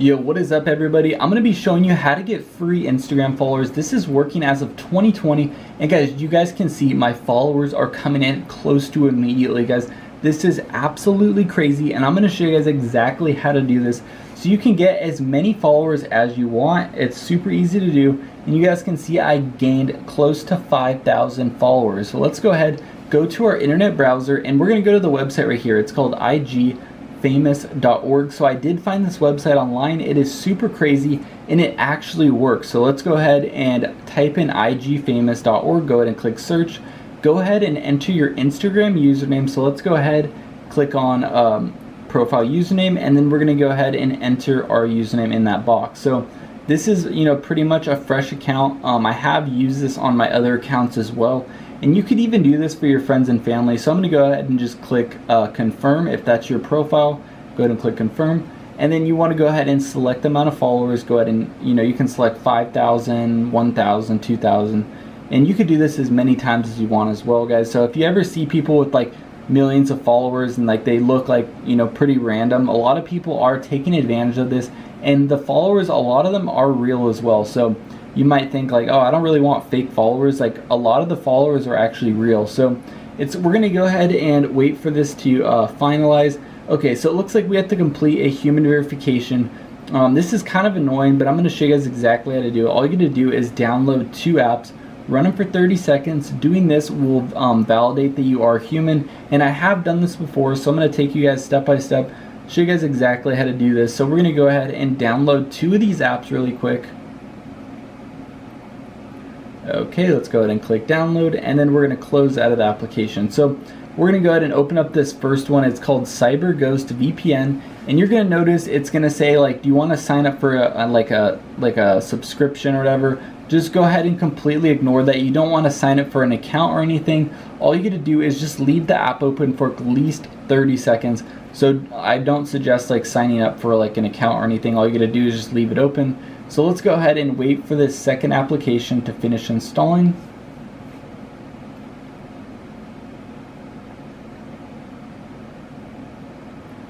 Yo, what is up everybody? I'm going to be showing you how to get free Instagram followers. This is working as of 2020, and guys, you guys can see my followers are coming in close to immediately, guys. This is absolutely crazy, and I'm going to show you guys exactly how to do this so you can get as many followers as you want. It's super easy to do, and you guys can see I gained close to 5,000 followers. So let's go ahead, go to our internet browser, and we're going to go to the website right here. It's called igfamous.org. So I did find this website online. It is super crazy and it actually works. So let's go ahead and type in igfamous.org. Go ahead and click search. Go ahead and enter your Instagram username. So let's go ahead, click on profile username, and then we're going to go ahead and enter our username in that box. So this is, pretty much a fresh account. I have used this on my other accounts as well. And you could even do this for your friends and family. So I'm going to go ahead and just click confirm if that's your profile. Go ahead and click confirm. And then you want to go ahead and select the amount of followers. Go ahead and, you can select 5,000, 1,000, 2,000. And you could do this as many times as you want as well, guys. So if you ever see people with like millions of followers and like they look like, pretty random, a lot of people are taking advantage of this. And the followers, a lot of them are real as well. So you might think like, oh, I don't really want fake followers. Like a lot of the followers are actually real. So we're gonna go ahead and wait for this to finalize. Okay, so it looks like we have to complete a human verification. This is kind of annoying, but I'm gonna show you guys exactly how to do it. All you gotta do is download 2 apps, run them for 30 seconds. Doing this will validate that you are human. And I have done this before, so I'm gonna take you guys step by step, show you guys exactly how to do this. So we're gonna go ahead and download 2 of these apps really quick. Okay, let's go ahead and click download, and then we're going to close out of the application. So we're going to go ahead and open up this first one. It's called CyberGhost VPN, and you're going to notice it's going to say like, do you want to sign up for a subscription or whatever? Just go ahead and completely ignore that. You don't want to sign up for an account or anything. All you got to do is just leave the app open for at least 30 seconds. So I don't suggest like signing up for like an account or anything. All you got to do is just leave it open. So let's go ahead and wait for this second application to finish installing.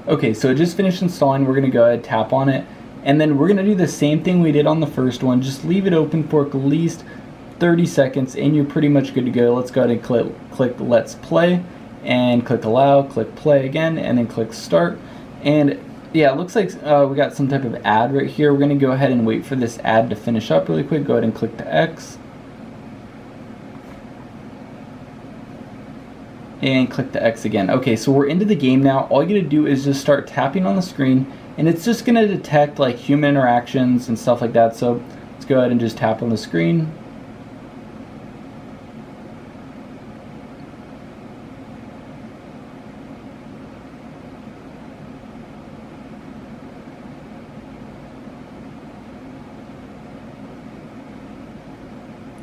Okay, so it just finished installing. We're going to go ahead and tap on it. And then we're going to do the same thing we did on the first one. Just leave it open for at least 30 seconds and you're pretty much good to go. Let's go ahead and click Let's Play and click Allow, click Play again, and then click Start. And yeah, it looks like we got some type of ad right here. We're going to go ahead and wait for this ad to finish up really quick. Go ahead and click the X. And click the X again. Okay, so we're into the game now. All you got to do is just start tapping on the screen, and it's just going to detect like human interactions and stuff like that. So let's go ahead and just tap on the screen.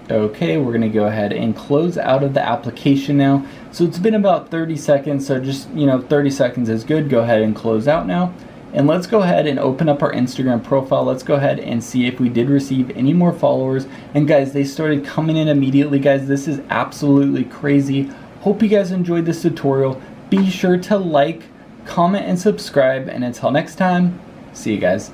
Okay, we're going to go ahead and close out of the application now. So it's been about 30 seconds, so just, 30 seconds is good. Go ahead and close out now. And let's go ahead and open up our Instagram profile. Let's go ahead and see if we did receive any more followers. And guys, they started coming in immediately, guys. This is absolutely crazy. Hope you guys enjoyed this tutorial. Be sure to like, comment, and subscribe. And until next time, see you guys.